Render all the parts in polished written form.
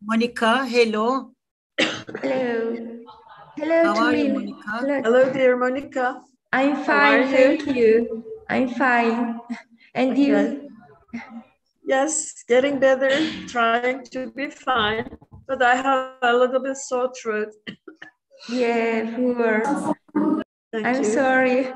Monica, hello. Hello. Hello, How are you, Twin. Monica? Hello, dear Monica. I'm fine, thank you. I'm fine. And you? Yes, getting better, trying to be fine, but I have a little bit sore throat. Yeah, poor. I'm you. sorry.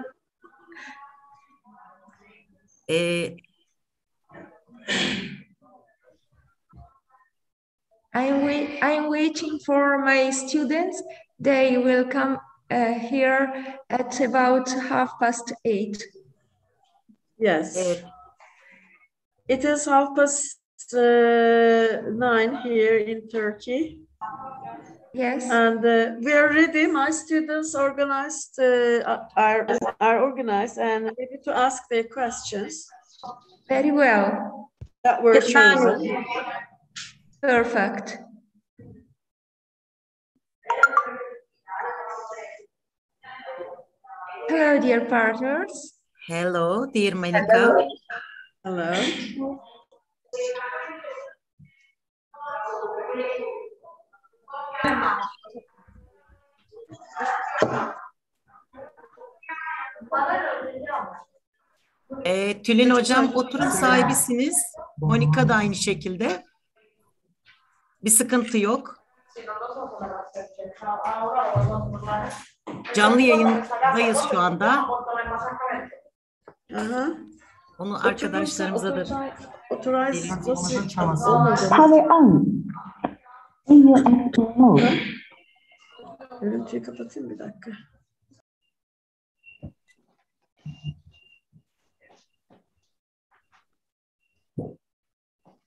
I'm waiting for my students. They will come here at about 8:30. Yes. It is 9:30 here in Turkey. Yes. And we are ready. My students organized are organized and ready to ask their questions. Very well. That were chosen. Perfect. Hello, dear partners. Hello, dear Monica. Hello. Tülin Hocam oturum sahibisiniz. Monika da aynı şekilde. Bir sıkıntı yok. Canlı yayındayız şu anda. Onu arkadaşlarımıza da Power on. In your active mode. Görüntüyü kapatayım bir dakika.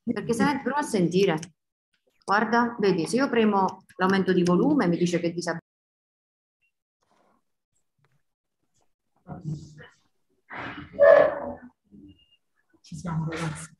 Perché se ne provo a sentire. Guarda, vedi, se io premo l'aumento di volume mi dice che disabilità. Ci siamo ragazzi.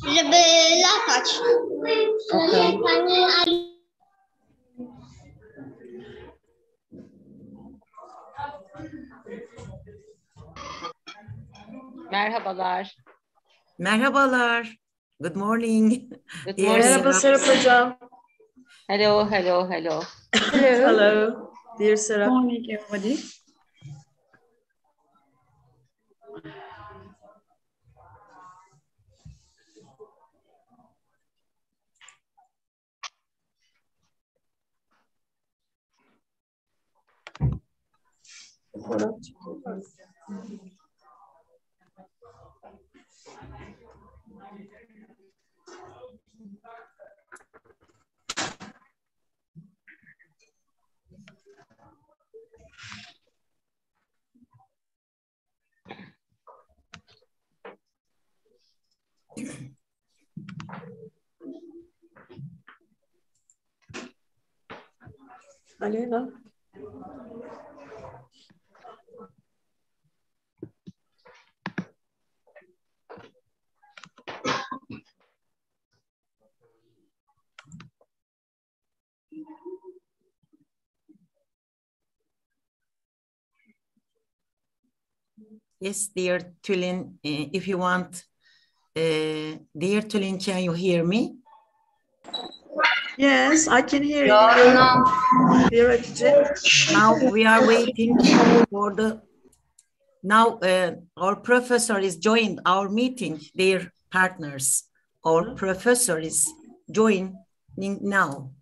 Żeby latać. Pani Merhabalar. Merhabalar. Good morning. Good morning. Merhaba Serap Hocam. Hello, hello, hello. Hello, dear Serap. Good morning, everybody. Aleyna. Yes, dear Tülin, if you want, dear Tülin, can you hear me? Yes, I can hear you. Buongiorno. Dear Hatice. Now we are waiting for the. Now our professor is joined our meeting. Their partners. Our professor is joining now.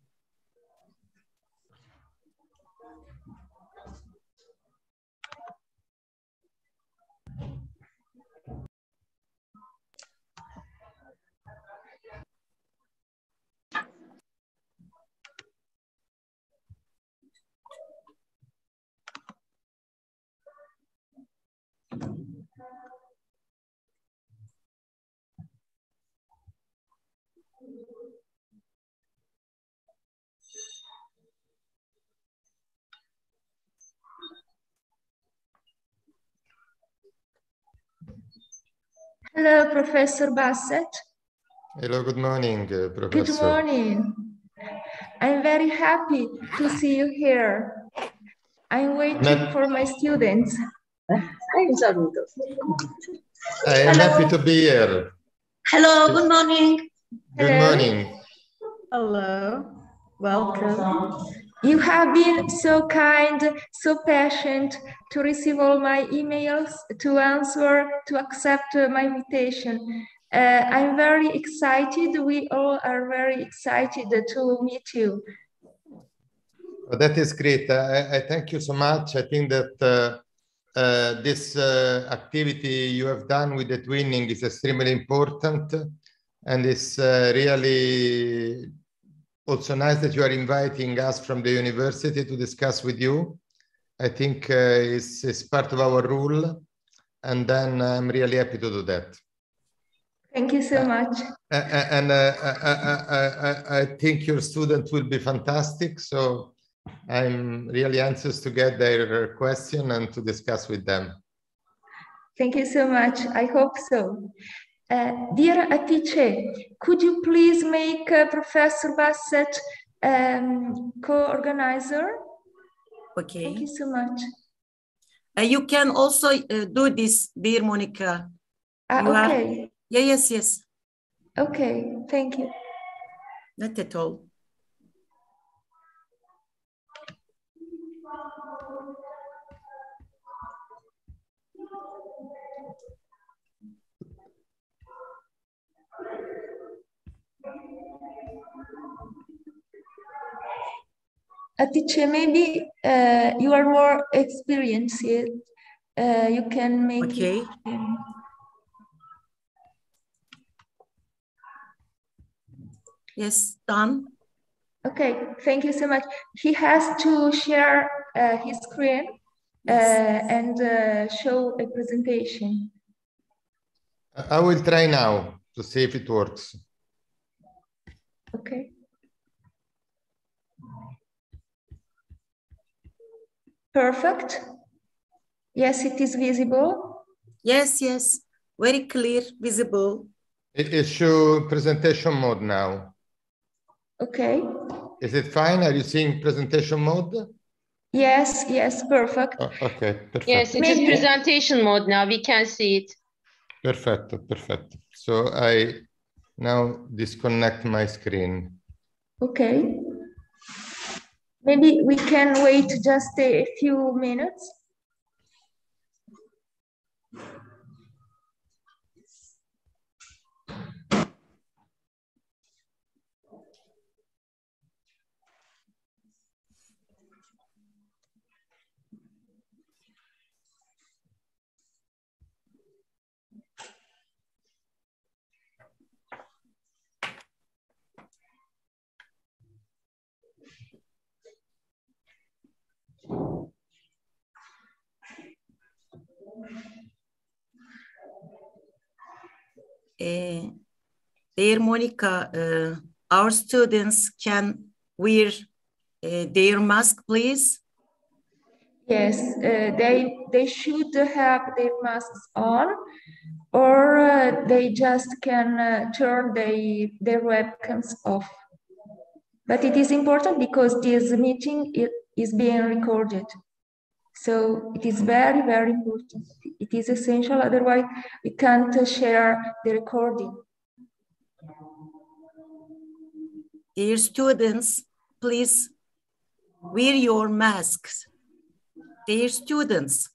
Hello, Professor Bassett. Hello, good morning, Good Professor. morning. I'm very happy to see you here. I'm waiting for my students. I am happy to be here. Hello, good morning. Good Hello. morning. Hello, welcome. You have been so kind, so patient to receive all my emails, to answer, to accept my invitation. I'm very excited. We all are very excited to meet you. Well, that is great. I thank you so much. I think that this activity you have done with eTwinning is extremely important, and it's really also nice that you are inviting us from the university to discuss with you. I think it's part of our rule, and then I'm really happy to do that. Thank you so much. And I think your students will be fantastic. So I'm really anxious to get their question and to discuss with them. Thank you so much. I hope so. Dear Hatice, could you please make Professor Bassett co-organizer? Okay. Thank you so much. You can also do this, dear Monica. Okay. Yes. Okay, thank you. Not at all. Hatice, maybe you are more experienced. You can make okay. it. Yes, done. Okay, thank you so much. He has to share his screen and show a presentation. I will try now to see if it works. Okay. Perfect. Yes, it is visible. Yes. Very clear, visible. It shows presentation mode now. Okay. Is it fine? Are you seeing presentation mode? Yes, perfect. Oh, okay, perfect. Yes, it is presentation mode now. We can see it. Perfetto. So I now disconnect my screen. Okay. Maybe we can wait just a few minutes. Dear Monica, our students can wear their mask, please? Yes, they should have their masks on, or they just can turn their webcams off. But it is important because this meeting is being recorded. So it is very, very important. It is essential, otherwise we can't share the recording. Dear students, please wear your masks. Dear students.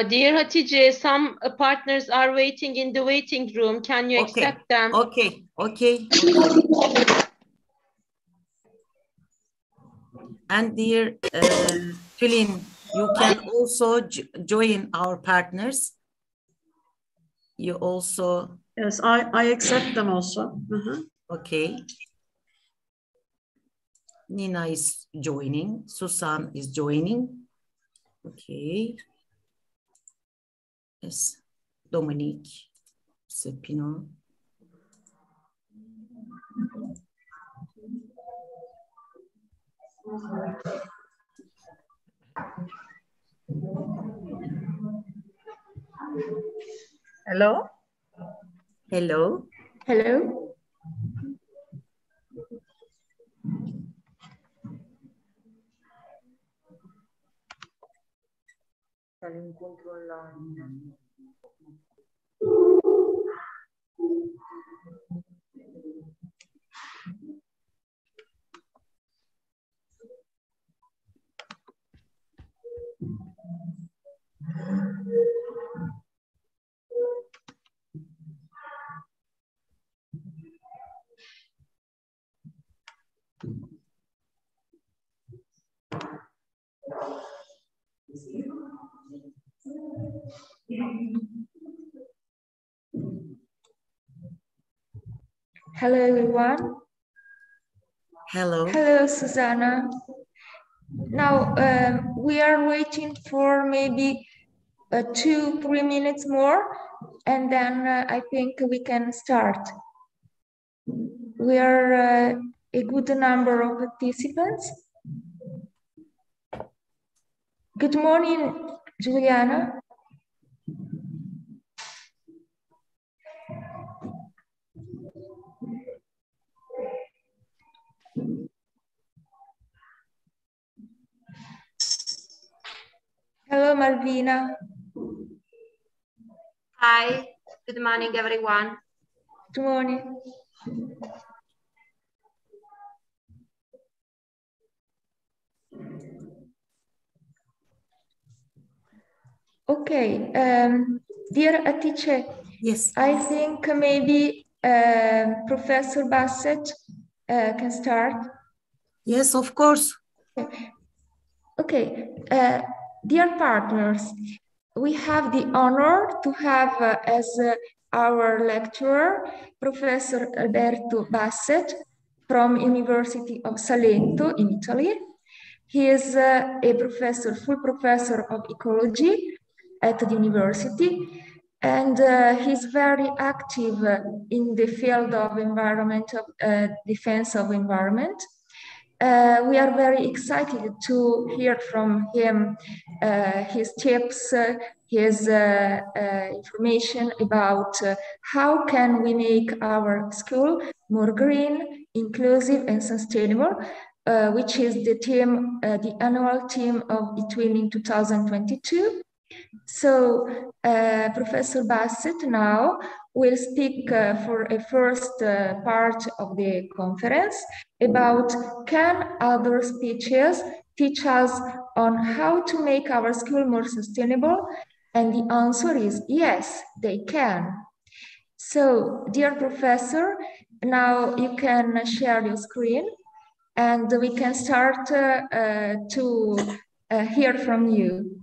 Dear Hatice, some partners are waiting in the waiting room. Can you accept them? Okay. And dear Tülin, you can also join our partners. You also. Yes, I accept them also. Okay. Nina is joining. Susan is joining. Okay. Yes. Dominique, Sepino. Hello. Hello. Hello. Hello, everyone. Hello. Hello, Susanna. Now, we are waiting for maybe 2-3 minutes more, and then I think we can start. We are a good number of participants. Good morning, Juliana. Hello, Malvina. Hi, good morning, everyone. Good morning. Okay, dear Hatice, yes, I think maybe Professor Bassett can start. Yes, of course. Okay, dear partners, we have the honor to have as our lecturer, Professor Alberto Bassett from University of Salento in Italy. He is a full professor of ecology at the university, and he's very active in the field of environmental defense of environment. We are very excited to hear from him his tips, his information about how can we make our school more green, inclusive, and sustainable, which is the theme, the annual theme of eTwinning 2022. So Professor Bassett now will speak for a first part of the conference about can other speeches teach us on how to make our school more sustainable? And the answer is yes, they can. So, dear professor, now you can share your screen and we can start to hear from you.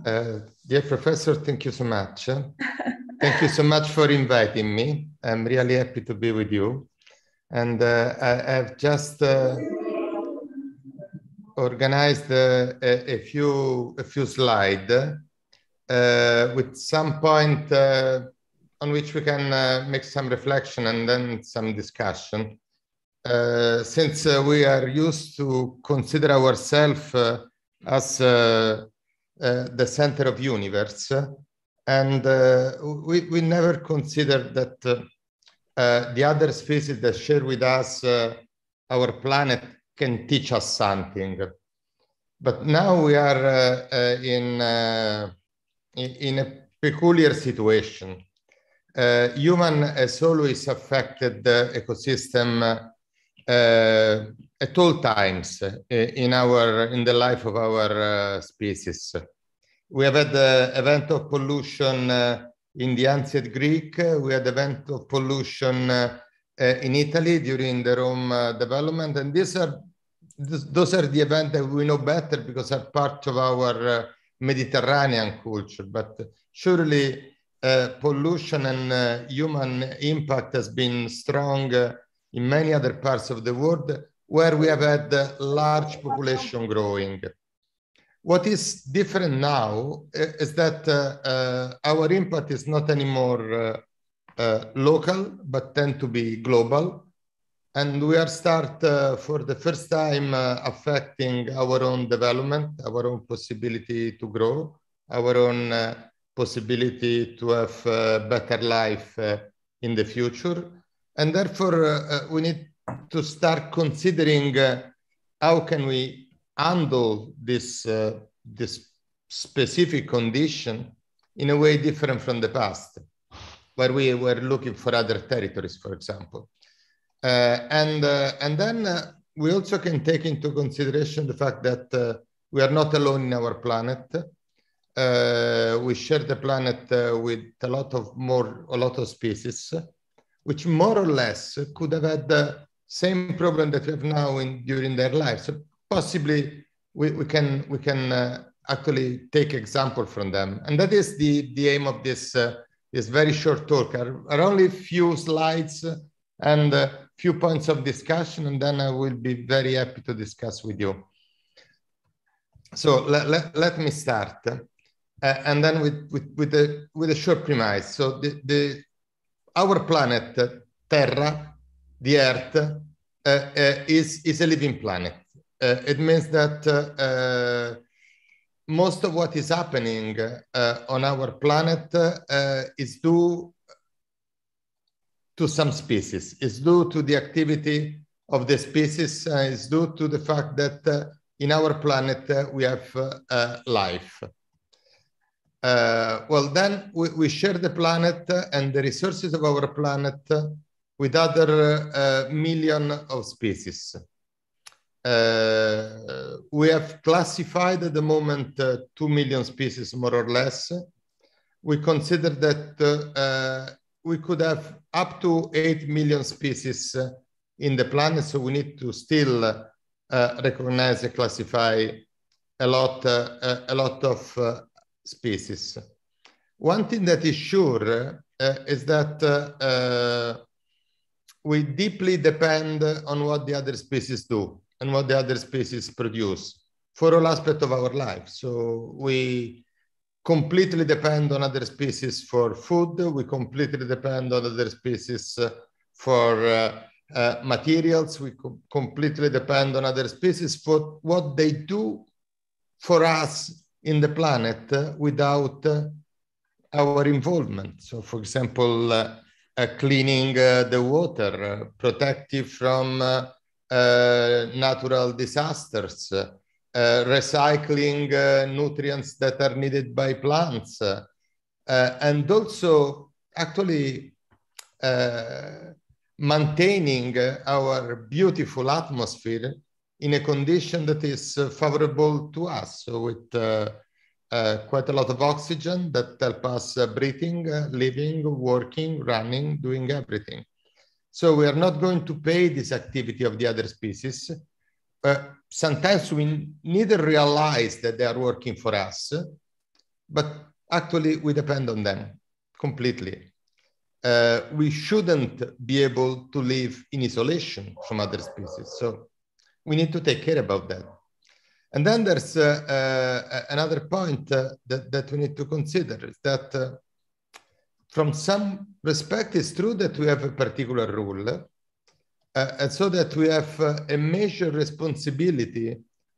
Dear professor, thank you so much. Thank you so much for inviting me. I'm really happy to be with you. And I've just organized a few slides with some point on which we can make some reflection and then some discussion. Since we are used to consider ourselves as the center of universe, and we never considered that the other species that share with us our planet can teach us something. But now we are in a peculiar situation. Human has always affected the ecosystem at all times in the life of our species. We have had the event of pollution in the ancient Greek. We had the event of pollution in Italy during the Rome development, and those are the events that we know better because are part of our Mediterranean culture. But surely pollution and human impact has been strong in many other parts of the world where we have had large population growing. What is different now is that our impact is not anymore local, but tend to be global. And we are for the first time affecting our own development, our own possibility to grow, our own possibility to have a better life in the future. And therefore, we need to start considering how can we handle this specific condition in a way different from the past, where we were looking for other territories, for example. And then we also can take into consideration the fact that we are not alone in our planet. We share the planet with a lot of species, which more or less could have had the same problem that we have now during their lives. So possibly we can actually take example from them, and that is the aim of this very short talk. Are only a few slides and a few points of discussion, and then I will be very happy to discuss with you. So let me start, and then with a short premise. So our planet, Terra, the Earth, is a living planet. It means that most of what is happening on our planet is due to some species. It's due to the activity of the species. It's due to the fact that in our planet we have life. Well, then we share the planet and the resources of our planet with other million of species. We have classified at the moment 2 million species, more or less. We consider that we could have up to 8 million species in the planet, so we need to still recognize and classify a lot of species. One thing that is sure is that we deeply depend on what the other species do and what the other species produce for all aspects of our life. So we completely depend on other species for food. We completely depend on other species for materials. We completely depend on other species for what they do for us in the planet without our involvement. So, for example, cleaning the water, protective from natural disasters, recycling nutrients that are needed by plants, and also actually maintaining our beautiful atmosphere in a condition that is favorable to us, so with quite a lot of oxygen that help us breathing, living, working, running, doing everything. So we are not going to pay this activity of the other species. Sometimes we neither realize that they are working for us, but actually we depend on them completely. We shouldn't be able to live in isolation from other species. So we need to take care about that. And then there's another point that we need to consider is that from some respect, it's true that we have a particular rule, and so that we have a major responsibility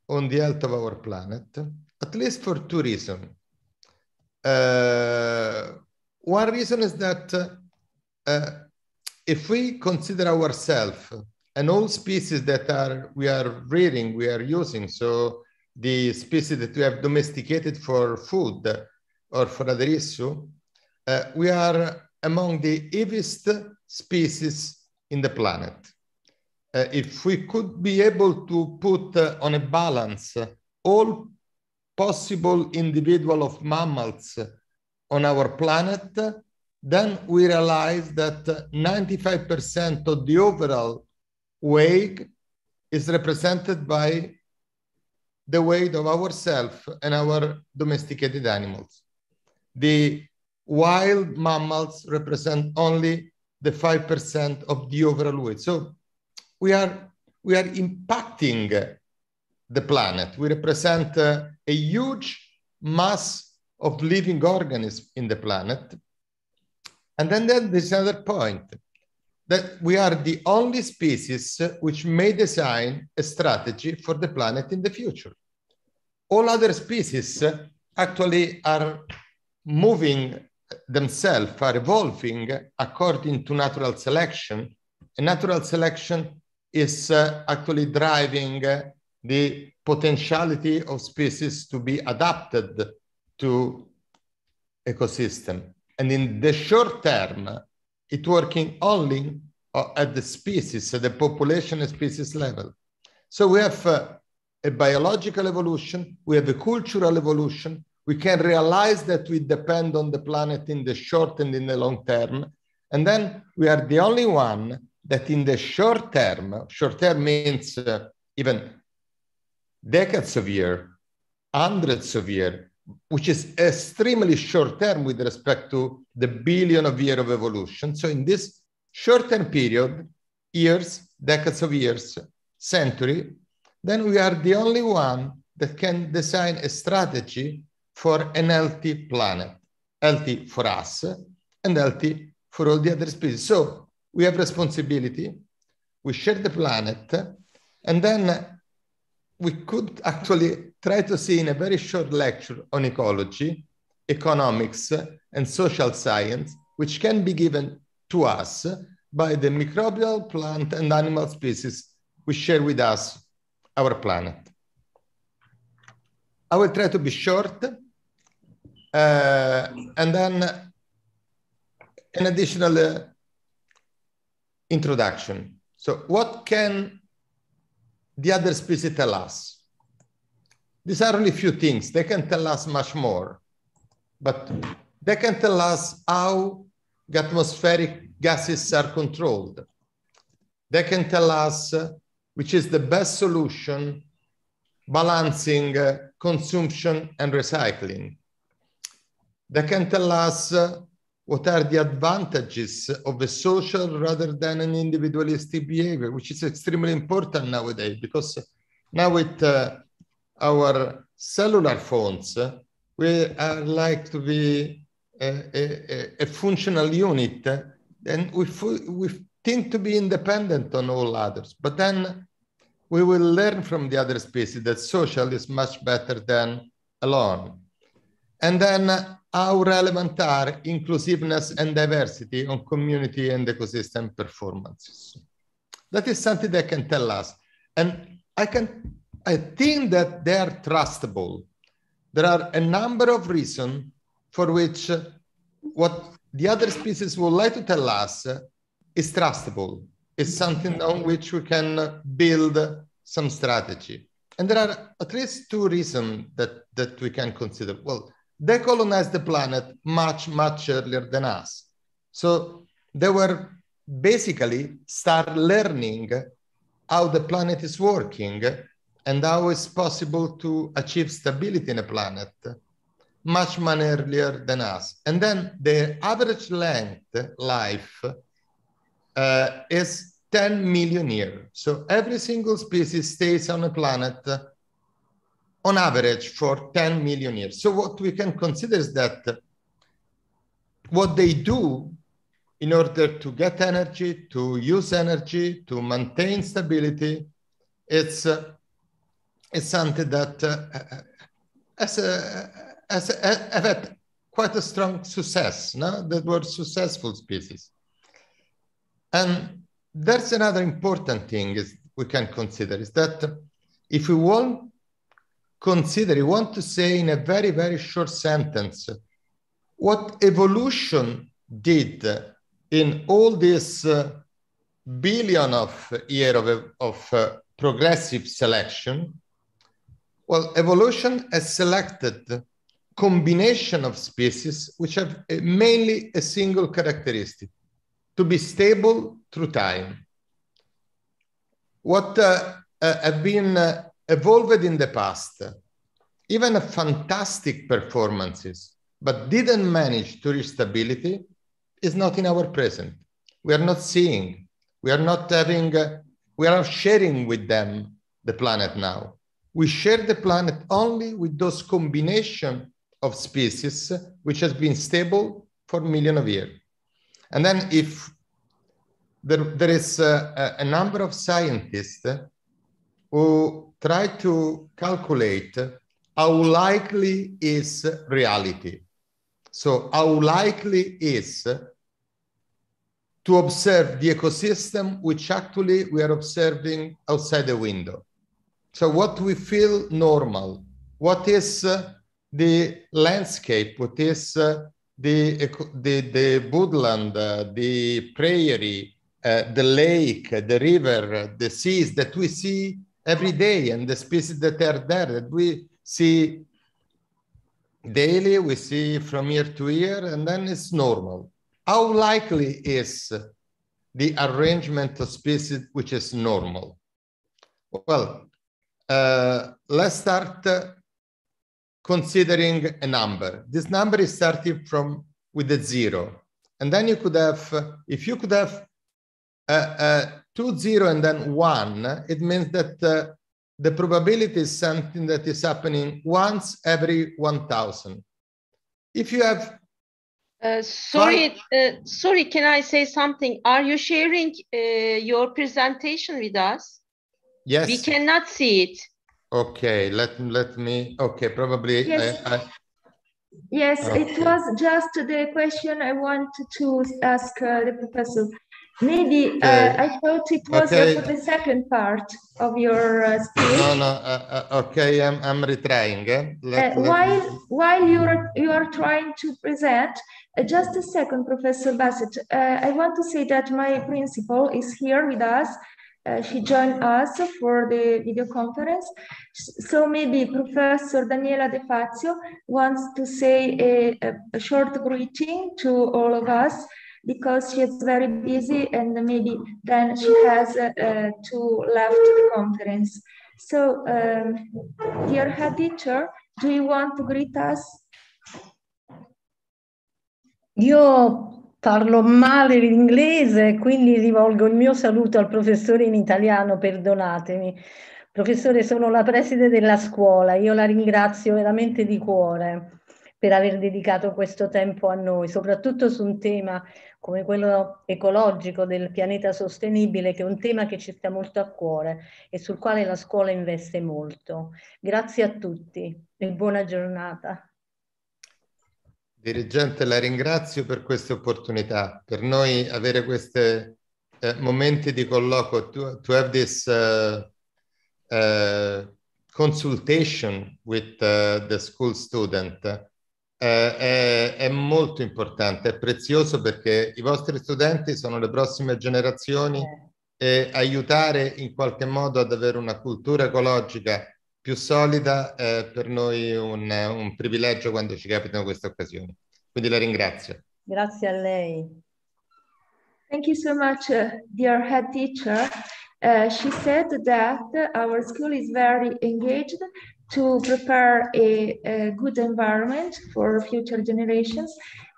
on the health of our planet, at least for two reasons. One reason is that if we consider ourselves and all species that we are breeding, we are using, so the species that we have domesticated for food or for other issue, we are among the heaviest species in the planet. If we could be able to put on a balance all possible individual of mammals on our planet, then we realize that 95% of the overall weight is represented by the weight of ourselves and our domesticated animals. The wild mammals represent only the 5% of the overall weight. So we are impacting the planet. We represent a huge mass of living organisms in the planet. And then there's another point, that we are the only species which may design a strategy for the planet in the future. All other species actually are moving themselves, are evolving according to natural selection. And natural selection is actually driving the potentiality of species to be adapted to ecosystem. And in the short term, it's working only at the species, at the population and species level. So we have a biological evolution, we have a cultural evolution. We can realize that we depend on the planet in the short and in the long term. And then we are the only one that in the short term means even decades of years, hundreds of years, which is extremely short term with respect to the billion of years of evolution. So in this short-term period, years, decades of years, century, then we are the only one that can design a strategy for an healthy planet, healthy for us and healthy for all the other species. So we have responsibility, we share the planet, and then we could actually try to see in a very short lecture on ecology, economics, and social science, which can be given to us by the microbial, plant, and animal species which share with us our planet. I will try to be short, and then an additional introduction. So what can the other species tell us? These are only a few things. They can tell us much more, but they can tell us how the atmospheric gases are controlled. They can tell us which is the best solution balancing consumption and recycling. They can tell us what are the advantages of a social rather than an individualistic behavior, which is extremely important nowadays, because now with our cellular phones, we are like to be a functional unit, and we think to be independent on all others. But then we will learn from the other species that social is much better than alone. And then how relevant are inclusiveness and diversity on community and ecosystem performances. That is something they can tell us. And I think that they are trustable. There are a number of reasons for which what the other species would like to tell us is trustable. It's something on which we can build some strategy. And there are at least two reasons that we can consider. Well, they colonized the planet much, much earlier than us. So they were basically start learning how the planet is working and how it's possible to achieve stability in a planet much earlier than us. And then the average life is 10 million years. So every single species stays on a planet on average for 10 million years. So what we can consider is that what they do in order to get energy, to use energy, to maintain stability, it's something that has had quite a strong success, no? That were successful species. And there's another important thing is we can consider is that if we want to say in a very, very short sentence what evolution did in all this billion of years of progressive selection, well, evolution has selected combination of species which have mainly a single characteristic, to be stable through time. What have been evolved in the past, even fantastic performances, but didn't manage to reach stability, is not in our present. We are not seeing, we are not having, we are sharing with them the planet now. We share the planet only with those combination of species which has been stable for millions of years. And then if there is a number of scientists who try to calculate how likely is reality. So how likely is to observe the ecosystem which actually we are observing outside the window. So what we feel normal, what is the landscape, what is the woodland, the prairie, the lake, the river, the seas that we see every day, and the species that are there that we see daily, we see from year to year, and then it's normal. How likely is the arrangement of species which is normal? Well, let's start considering a number. This number is starting from with a 0. And then you could have, if you could have 2 0 and then 1, it means that the probability is something that is happening once every 1,000. If you have sorry, can I say something? Are you sharing your presentation with us? Yes. We cannot see it. Okay, let me, okay, probably. Yes, yes, okay. It was just the question I wanted to ask the professor. Maybe okay. I thought it was for the second part of your speech. No, okay, I'm retrying. While you are trying to present, just a second, Professor Bassett. I want to say that my principal is here with us. She joined us for the video conference. So maybe Professor Daniela De Fazio wants to say a short greeting to all of us, because she is very busy and maybe then she has to left the conference. So, dear head teacher, do you want to greet us? Io parlo male l'inglese, quindi rivolgo il mio saluto al professore in italiano, perdonatemi. Professore, sono la preside della scuola, io la ringrazio veramente di cuore per aver dedicato questo tempo a noi, soprattutto su un tema come quello ecologico del pianeta sostenibile, che è un tema che ci sta molto a cuore e sul quale la scuola investe molto. Grazie a tutti e buona giornata. Dirigente, la ringrazio per queste opportunità. Per noi avere questi momenti di colloquio, to have this consultation with the school student è molto importante, è prezioso, perché i vostri studenti sono le prossime generazioni e aiutare in qualche modo ad avere una cultura ecologica più solida è per noi un privilegio quando ci capitano queste occasioni. Quindi la ringrazio. Grazie a lei. Thank you so much, dear head teacher. She said that our school is very engaged to prepare a good environment for future generations.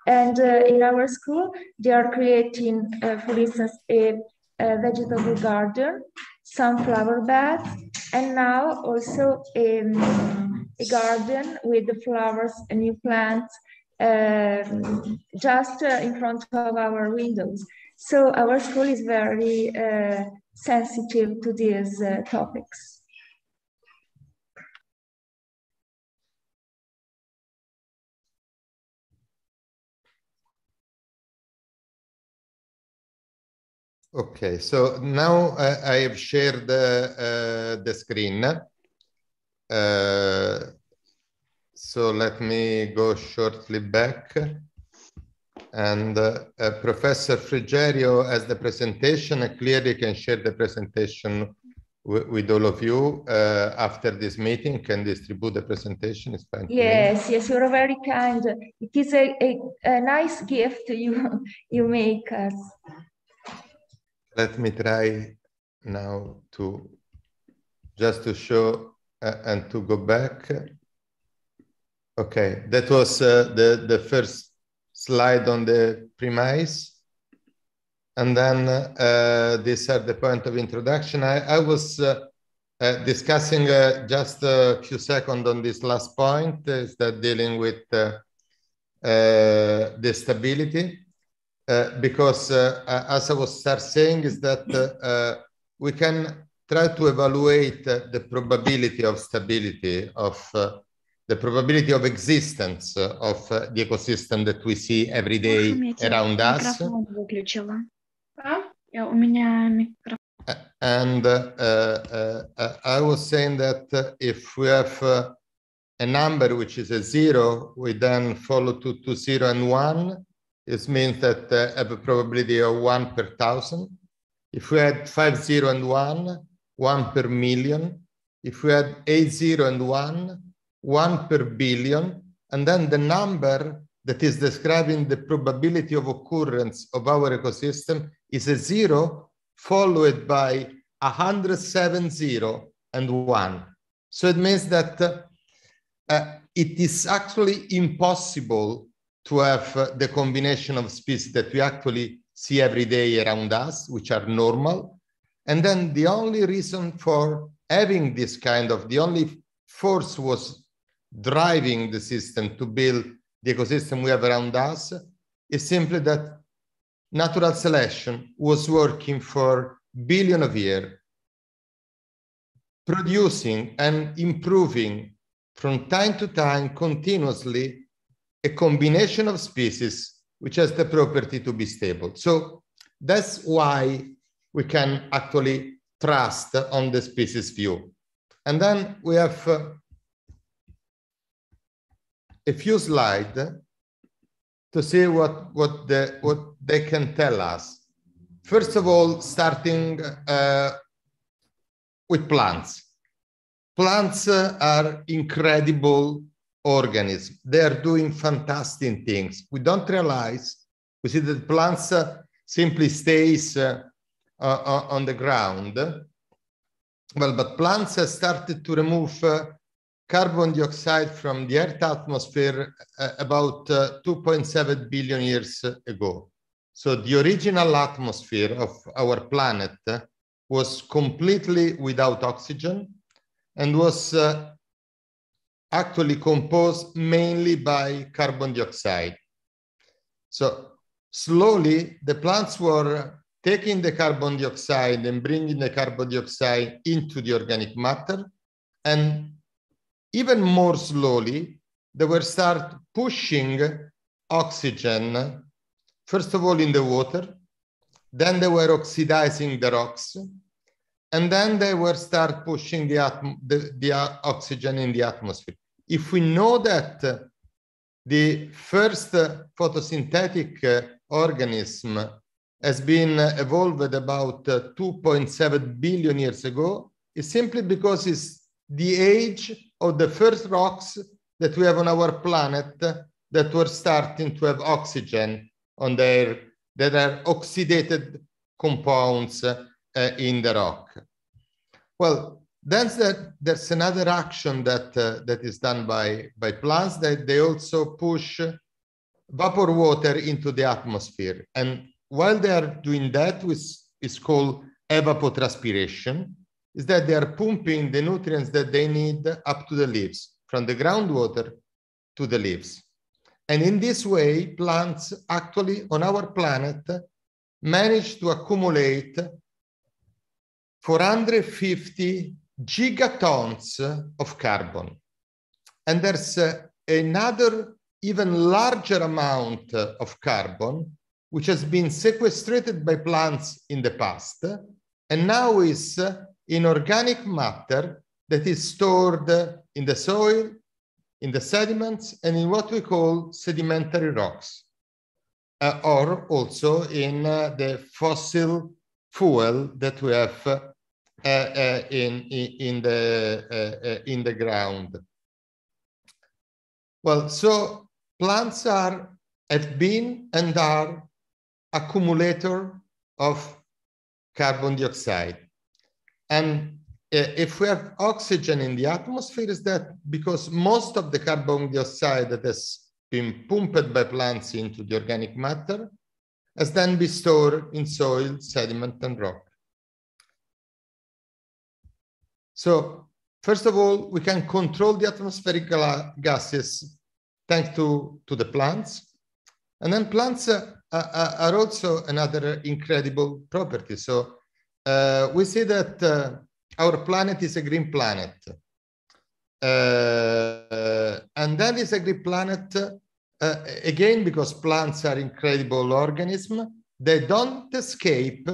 And in our school, they are creating, for instance, a vegetable garden, some flower beds, and now also a garden with the flowers and new plants just in front of our windows. So our school is very sensitive to these topics. Okay, so now I have shared the screen. So let me go shortly back. And Professor Frigerio has the presentation, and clearly can share the presentation with all of you after this meeting, can distribute the presentation. It's fine. Yes, yes, you're very kind. It is a nice gift you make us. Let me try now to just to show and to go back. Okay, that was the first slide on the premise. And then these are the point of introduction. I was discussing just a few seconds on this last point, is that dealing with the stability. Because as I was saying, is that we can try to evaluate the probability of stability, of the probability of existence of the ecosystem that we see every day around us. And I was saying that if we have a number which is a 0, we then follow to 0 and 1. It means that have a probability of 1 per 1,000. If we had 5 0 and 1, 1 per million. If we had 8 0 and 1, 1 per billion. And then the number that is describing the probability of occurrence of our ecosystem is a 0 followed by 107 0 and 1. So it means that it is actually impossible to have the combination of species that we actually see every day around us, which are normal. And then the only reason for having this kind of, the only force was driving the system to build the ecosystem we have around us is simply that natural selection was working for billions of years, producing and improving from time to time continuously a combination of species which has the property to be stable. So that's why we can actually trust on the species view. And then we have a few slides to see what they can tell us. First of all, starting with plants. Plants are incredible organisms. They are doing fantastic things. We don't realize, we see that plants simply stays on the ground. Well, but plants have started to remove carbon dioxide from the Earth atmosphere about 2.7 billion years ago. So the original atmosphere of our planet was completely without oxygen and was actually composed mainly by carbon dioxide. So slowly the plants were taking the carbon dioxide and bringing the carbon dioxide into the organic matter, and even more slowly they were start pushing oxygen, first of all in the water, then they were oxidizing the rocks, and then they were start pushing the oxygen in the atmosphere. If we know that the first photosynthetic organism has been evolved about 2.7 billion years ago, it's simply because it's the age of the first rocks that we have on our planet that were starting to have oxygen on their, that are oxidated compounds in the rock. Well, then there's another action that is done by plants, that they also push vapor water into the atmosphere. And while they are doing that, which is called evapotranspiration, is that they are pumping the nutrients that they need up to the leaves from the groundwater to the leaves. And in this way, plants actually on our planet manage to accumulate 450 gigatons of carbon. And there's another even larger amount of carbon, which has been sequestrated by plants in the past, and now is in organic matter that is stored in the soil, in the sediments, and in what we call sedimentary rocks, or also in the fossil fuel that we have in the ground. Well, so plants have been and are accumulator of carbon dioxide. And if we have oxygen in the atmosphere, is that because most of the carbon dioxide that has been pumped by plants into the organic matter has then been stored in soil, sediment, and rock. So first of all, we can control the atmospheric gases thanks to the plants. And then plants are also another incredible property. So we see that our planet is a green planet. And that is a green planet, again, because plants are incredible organisms. They don't escape,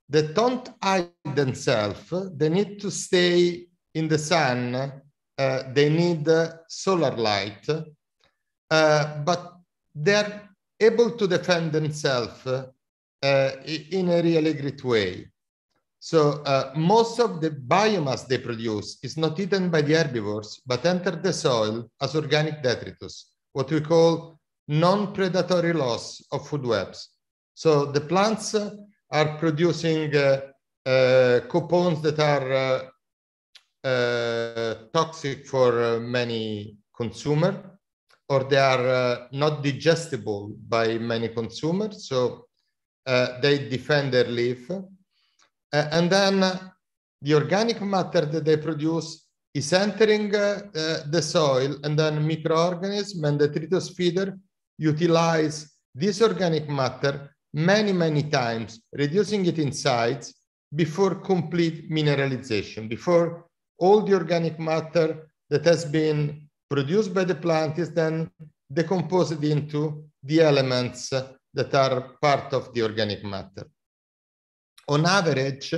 they don't hide themselves. They need to stay in the sun. They need solar light, but they're able to defend themselves in a really great way. So most of the biomass they produce is not eaten by the herbivores, but enter the soil as organic detritus, what we call non-predatory loss of food webs. So the plants are producing compounds that are toxic for many consumers, or they are not digestible by many consumers, so they defend their leaf. And then the organic matter that they produce is entering the soil, and then microorganisms and detritus feeder utilize this organic matter many times, reducing it in size before complete mineralization, before all the organic matter that has been produced by the plant is then decomposed into the elements that are part of the organic matter. On average,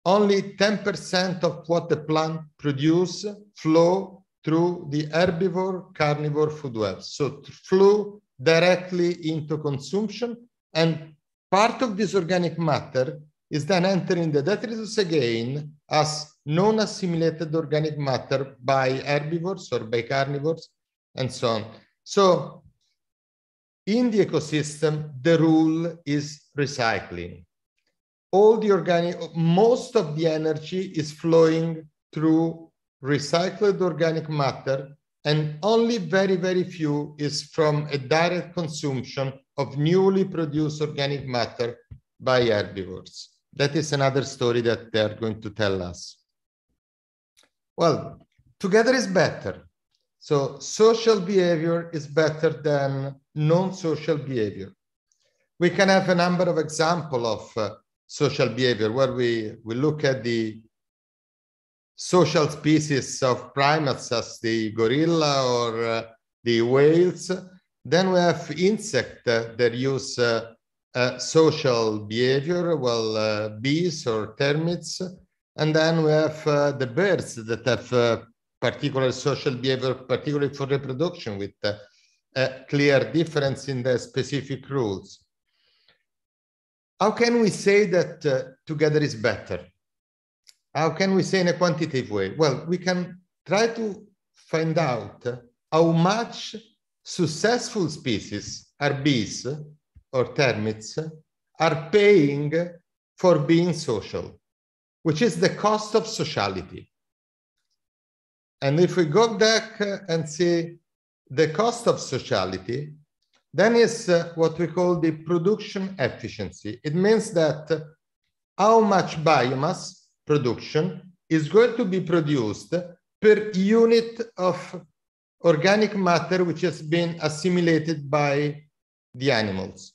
only 10% of what the plant produces flow through the herbivore carnivore food webs. So flow directly into consumption, and part of this organic matter is then entering the detritus again as non-assimilated organic matter by herbivores or by carnivores and so on. So in the ecosystem, the rule is recycling. All the most of the energy is flowing through recycled organic matter, and only very few is from a direct consumption of newly produced organic matter by herbivores. That is another story that they're going to tell us. Well, together is better. So social behavior is better than non-social behavior. We can have a number of examples of social behavior where we look at the social species of primates as the gorilla or the whales. Then we have insects that use social behavior, well, bees or termites. And then we have the birds that have particular social behavior, particularly for reproduction, with a clear difference in the specific rules. How can we say that together is better? How can we say in a quantitative way? Well, we can try to find out how much successful species are bees or termites are paying for being social, which is the cost of sociality. And if we go back and see the cost of sociality, then is what we call the production efficiency. It means that how much biomass production is going to be produced per unit of organic matter which has been assimilated by the animals.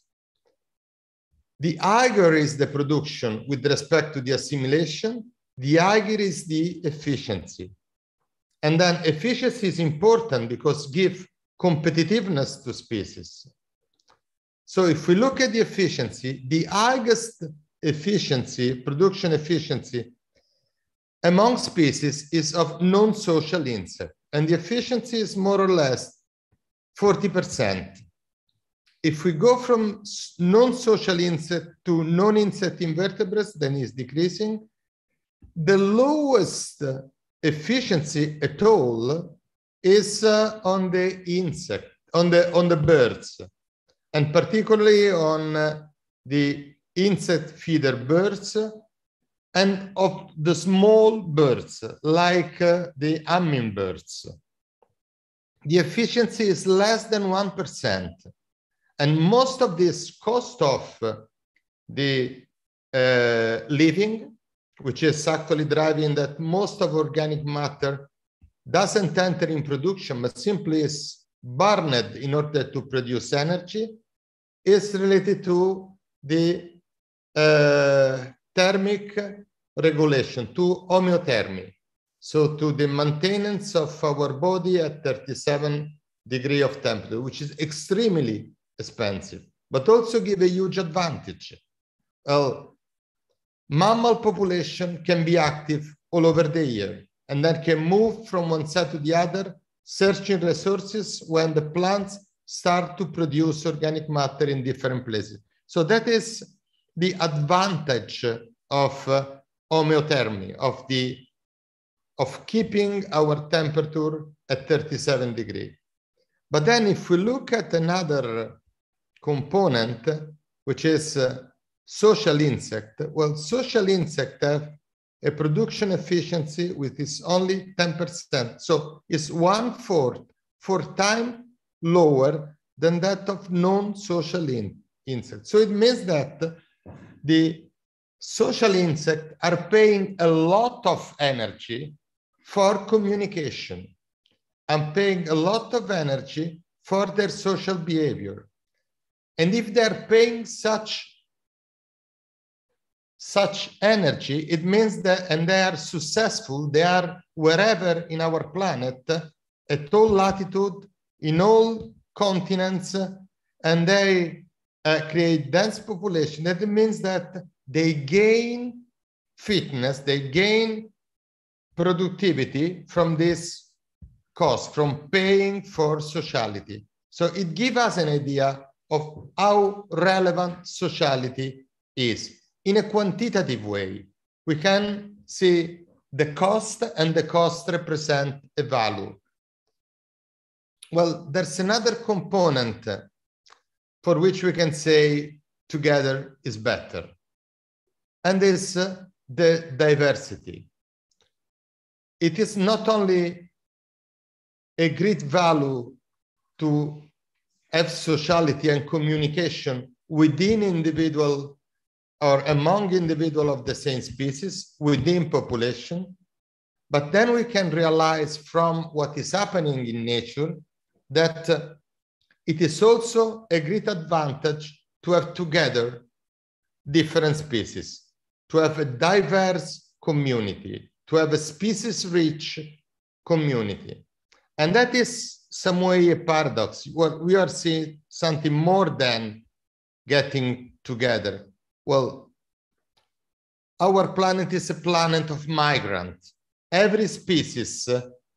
The higher is the production with respect to the assimilation, the higher is the efficiency. And then efficiency is important because it gives competitiveness to species. So if we look at the efficiency, the highest efficiency, production efficiency among species is of non-social insect. And the efficiency is more or less 40%. If we go from non-social insect to non-insect invertebrates, then it's decreasing. The lowest efficiency at all is on the insect, on the birds, and particularly on the insect feeder birds and of the small birds like the hummingbirds. The efficiency is less than 1%. And most of this cost of the living, which is actually driving that most of organic matter doesn't enter in production, but simply is burned in order to produce energy, is related to the thermic regulation, to homeothermy. So to the maintenance of our body at 37 degrees of temperature, which is extremely expensive, but also give a huge advantage. Well, mammal population can be active all over the year and then can move from one side to the other, searching resources when the plants start to produce organic matter in different places. So that is the advantage of homeothermy, of keeping our temperature at 37 degrees. But then if we look at another component, which is social insect, well, social insect have a production efficiency which is only 10%. So it's 4 times lower than that of non-social insects. So it means that the social insects are paying a lot of energy for communication and paying a lot of energy for their social behavior. And if they're paying such energy, it means that, and they are successful, they are wherever in our planet, at all latitude, in all continents, and they create dense population. That means that they gain fitness, they gain productivity from this cost, from paying for sociality. So it gives us an idea of how relevant sociality is. In a quantitative way, we can see the cost, and the cost represent a value. Well, there's another component for which we can say together is better, and is the diversity. It is not only a great value to have sociality and communication within individual or among individuals of the same species, within population, but then we can realize from what is happening in nature that it is also a great advantage to have together different species, to have a diverse community, to have a species-rich community. And that is some way a paradox. What we are seeing something more than getting together. Well, our planet is a planet of migrants. Every species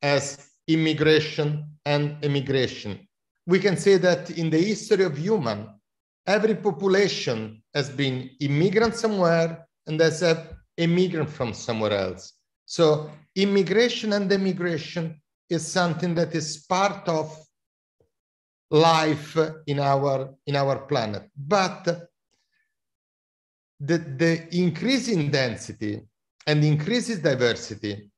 has immigration and emigration. We can say that in the history of human, every population has been immigrant somewhere and has a immigrant from somewhere else. So immigration and emigration is something that is part of life in our planet. But the increasing density and increasing diversity,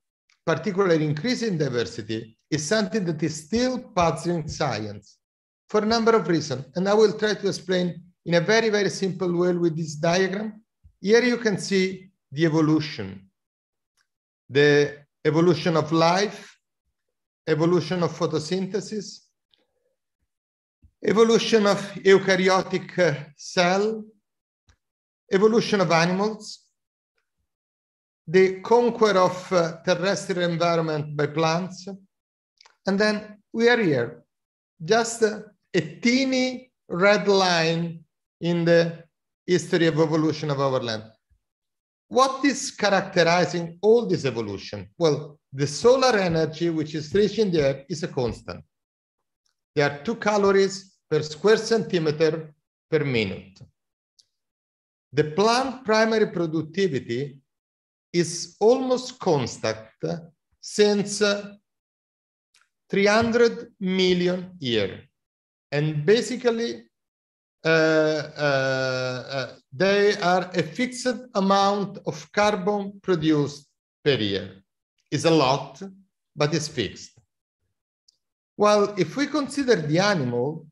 particularly increasing diversity, is something that is still puzzling science for a number of reasons. And I will try to explain in a very, very simple way with this diagram. Here you can see the evolution of life evolution of photosynthesis, evolution of eukaryotic cell, evolution of animals, the conquer of terrestrial environment by plants, and then we are here, just a teeny red line in the history of evolution of our land. What is characterizing all this evolution? Well, the solar energy, which is reaching the Earth, is a constant. There are 2 calories per square centimeter per minute. The plant primary productivity is almost constant since 300 million years. And basically, they are a fixed amount of carbon produced per year. It's a lot, but it's fixed. Well, if we consider the animal,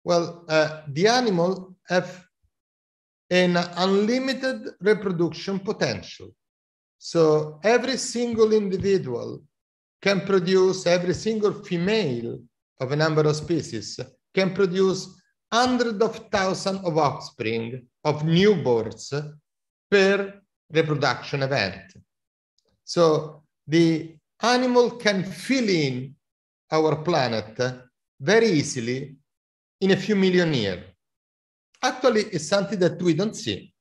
well, the animal have an unlimited reproduction potential. So every single individual can produce, every single female of a number of species can produce hundreds of thousands of offspring, of newborns per reproduction event. So the animal can fill in our planet very easily in a few million years. Actually, it's something that we don't see.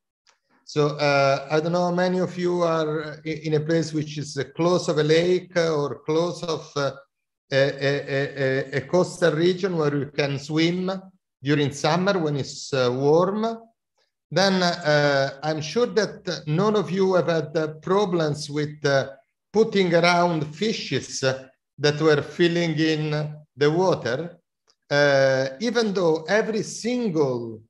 So I don't know how many of you are in a place which is close of a lake or close of a coastal region where you can swim during summer when it's warm. Then I'm sure that none of you have had problems with putting around fishes that were filling in the water, even though every single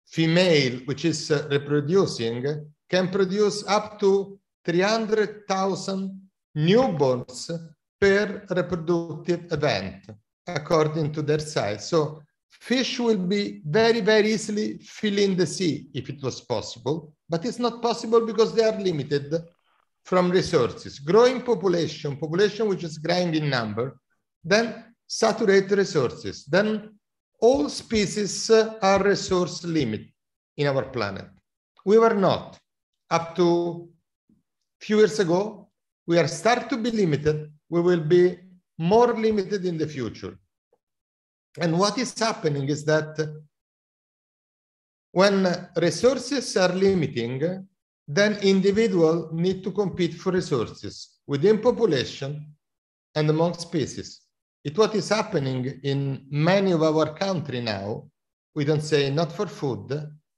female which is reproducing can produce up to 300,000 newborns per reproductive event, according to their size. So fish will be very, very easily filling the sea if it was possible, but it's not possible because they are limited from resources. Growing population which is growing in number, then saturate resources. Then all species are resource limit in our planet. We were not. Up to a few years ago, we are start to be limited. We will be more limited in the future. And what is happening is that when resources are limiting, then individuals need to compete for resources within population and among species. It's what is happening in many of our countries now. We don't say not for food,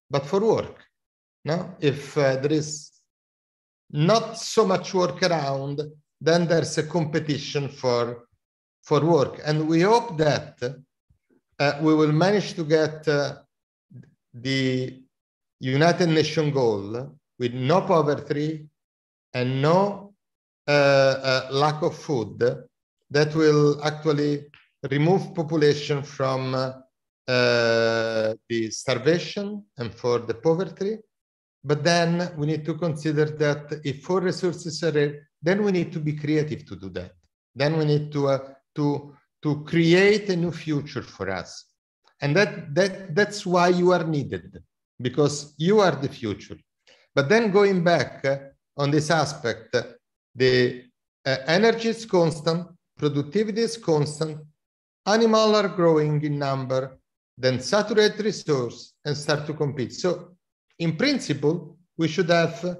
but for work. No? If there is not so much work around, then there's a competition for work. And we hope that we will manage to get the United Nations goal with no poverty and no lack of food, that will actually remove population from the starvation and for the poverty. But then we need to consider that if all resources are there, then we need to be creative to do that. Then we need to create a new future for us. And that's why you are needed, because you are the future. But then going back on this aspect, the energy is constant, productivity is constant, animals are growing in number, then saturate resource and start to compete. So in principle, we should have,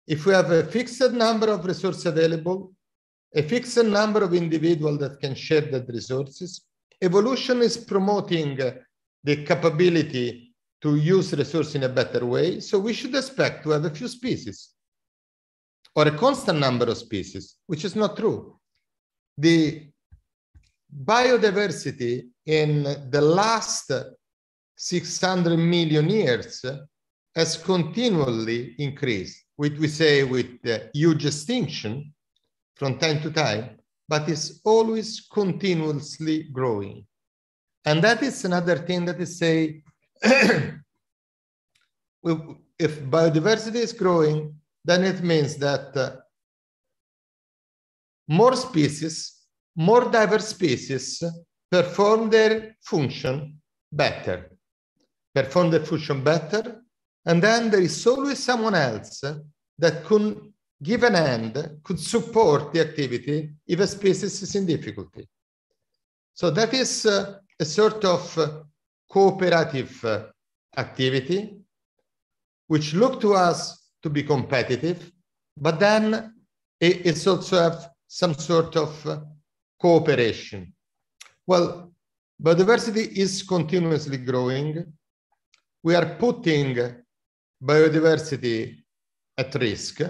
if we have a fixed number of resources available, a fixed number of individuals that can share that resources, evolution is promoting the capability to use resources in a better way. So we should expect to have a few species or a constant number of species, which is not true. The biodiversity in the last 600 million years has continually increased, which we say with huge extinction from time to time, but is always continuously growing. And that is another thing that is say, if biodiversity is growing, then it means that more species, more diverse species perform their function better. And then there is always someone else that could give an hand, could support the activity if a species is in difficulty. So that is a sort of cooperative activity, which look to us to be competitive, but then it's also have some sort of cooperation. Well, biodiversity is continuously growing. We are putting biodiversity at risk.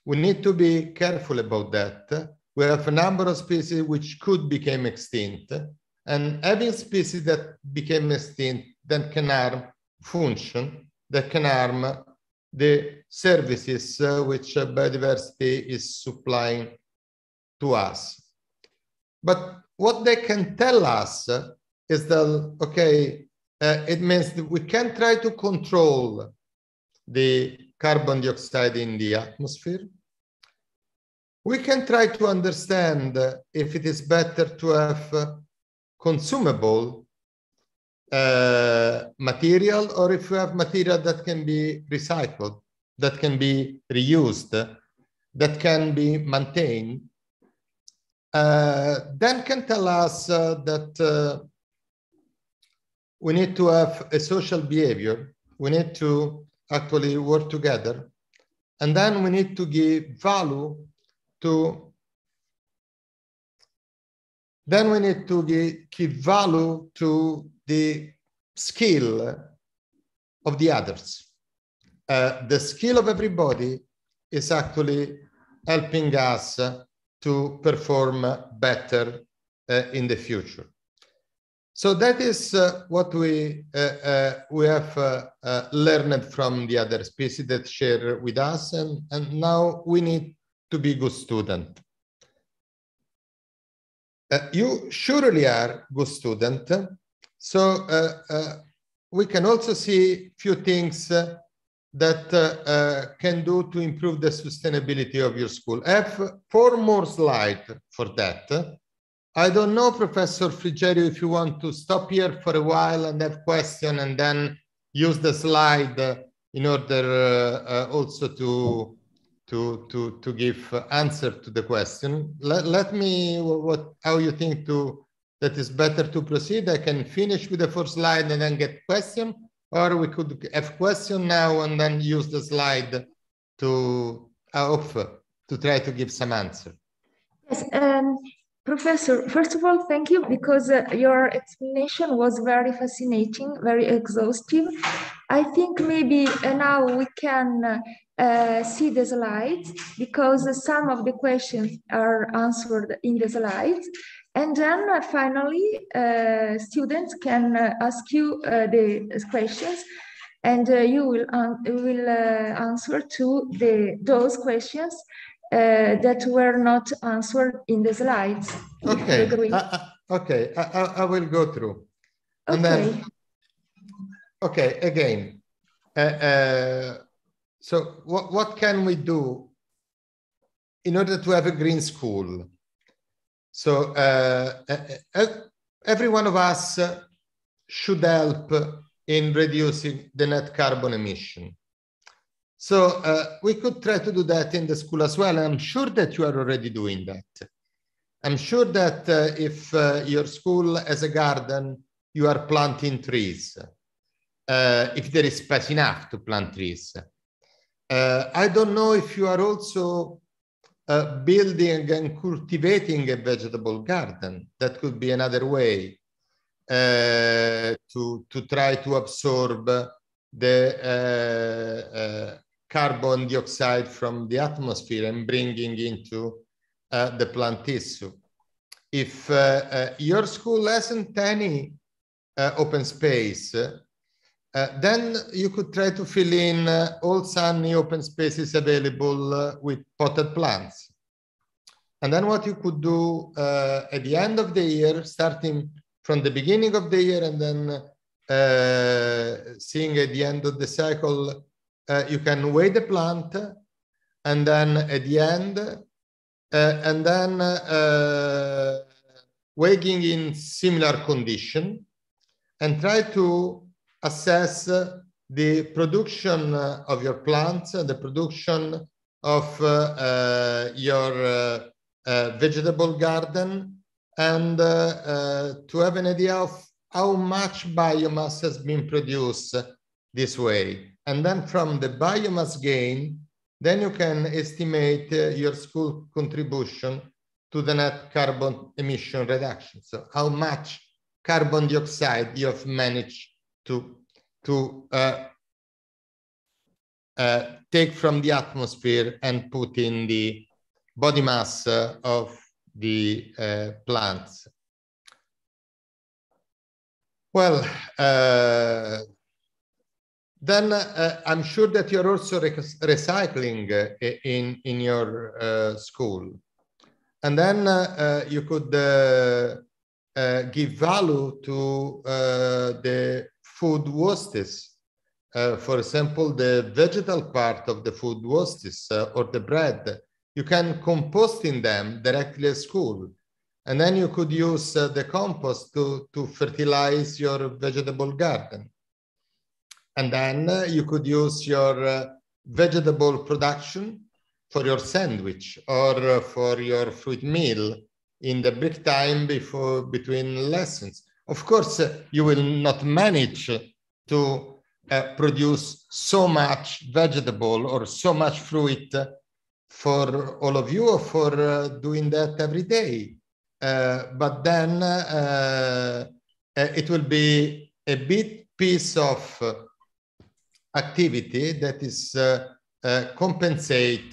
We need to be careful about that. We have a number of species which could become extinct, and having species that became extinct that can harm function, that can harm the services which biodiversity is supplying to us. But what they can tell us is that, okay, it means that we can try to control the carbon dioxide in the atmosphere. We can try to understand if it is better to have consumable material, or if we have material that can be recycled, that can be reused, that can be maintained. Then can tell us that we need to have a social behavior. We need to actually work together. And then we need to give value to, then we need to give value to the skill of the others. The skill of everybody is actually helping us to perform better in the future. So that is what we have learned from the other species that share with us, and now we need to be good students. You surely are good student. So we can also see few things that can do to improve the sustainability of your school. I have 4 more slides for that. I don't know, Professor Frigerio, if you want to stop here for a while and have question and then use the slide in order also to give answer to the question. Let me, how you think that is better to proceed? I can finish with the 4th slide and then get question, or we could have question now and then use the slide to try to give some answer. Yes, Professor, first of all, thank you, because your explanation was very fascinating, very exhaustive. I think maybe now we can see the slides, because some of the questions are answered in the slides. And then finally, students can ask you the questions, and you will answer to those questions that were not answered in the slides. Okay. Okay, I will go through. And okay. Then, okay, again. So what can we do in order to have a green school? So every one of us should help in reducing the net carbon emission. So we could try to do that in the school as well. I'm sure that you are already doing that. I'm sure that if your school has a garden, you are planting trees, if there is space enough to plant trees. I don't know if you are also building and cultivating a vegetable garden. That could be another way to try to absorb the carbon dioxide from the atmosphere and bringing into the plant tissue. If your school hasn't any open space, then you could try to fill in all sunny open spaces available with potted plants. And then what you could do at the end of the year, starting from the beginning of the year and then seeing at the end of the cycle, you can weigh the plant, and then at the end, and then working in similar condition, and try to assess the production of your plants, the production of your vegetable garden, and to have an idea of how much biomass has been produced this way. And then from the biomass gain, then you can estimate your school contribution to the net carbon emission reduction. So how much carbon dioxide you have managed to take from the atmosphere and put in the body mass of the plants. Well, then I'm sure that you're also recycling in your school. And then you could give value to the food wastes. For example, the vegetal part of the food wastes or the bread, you can compost in them directly at school. And then you could use the compost to fertilize your vegetable garden. And then you could use your vegetable production for your sandwich or for your fruit meal in the break time between lessons. Of course, you will not manage to produce so much vegetable or so much fruit for all of you or for doing that every day. But then it will be a big piece of activity that is compensate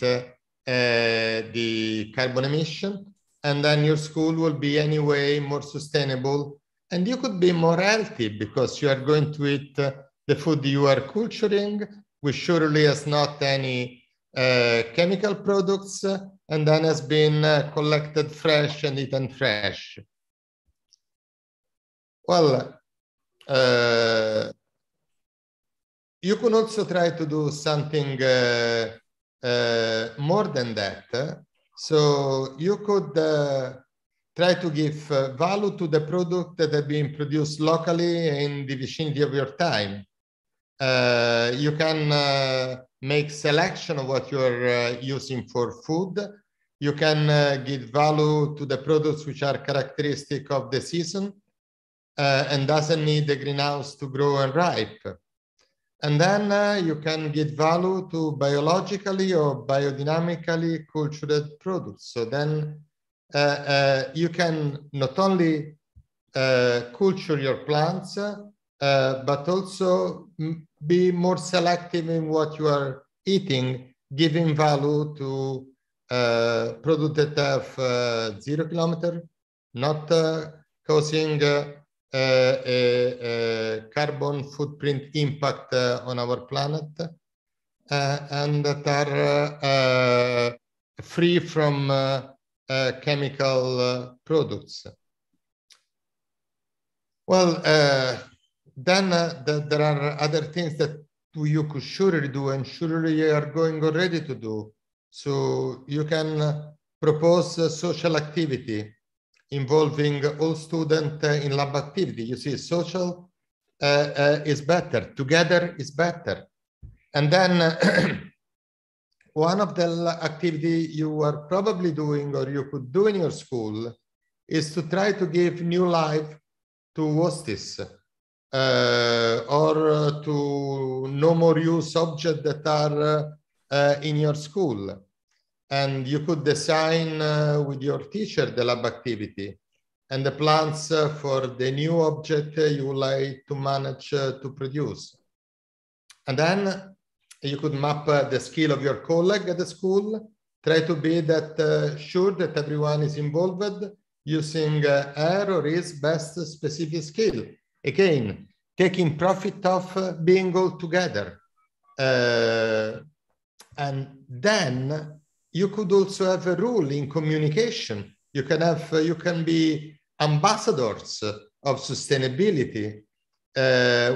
the carbon emission, and then your school will be anyway more sustainable, and you could be more healthy because you are going to eat the food you are culturing, which surely has not any chemical products, and then has been collected fresh and eaten fresh. Well, you can also try to do something more than that. So you could try to give value to the product that have been produced locally in the vicinity of your time. You can make selection of what you're using for food. You can give value to the products which are characteristic of the season and doesn't need the greenhouse to grow and ripe. And then you can give value to biologically or biodynamically cultured products. So then you can not only culture your plants, but also be more selective in what you are eating, giving value to products that have 0 kilometer, not causing a carbon footprint impact on our planet, and that are free from chemical products. Well, then there are other things that you could surely do, and surely you are going already to do. So you can propose social activity involving all students in lab activity. You see, social is better, together is better. And then one of the activity you are probably doing or you could do in your school is to try to give new life to wastes or to no more use objects that are in your school. And you could design with your teacher the lab activity and the plans for the new object you would like to manage to produce. And then you could map the skill of your colleague at the school, try to be that sure that everyone is involved using her or his best specific skill. Again, taking profit of being all together. And then you could also have a rule in communication. You can be ambassadors of sustainability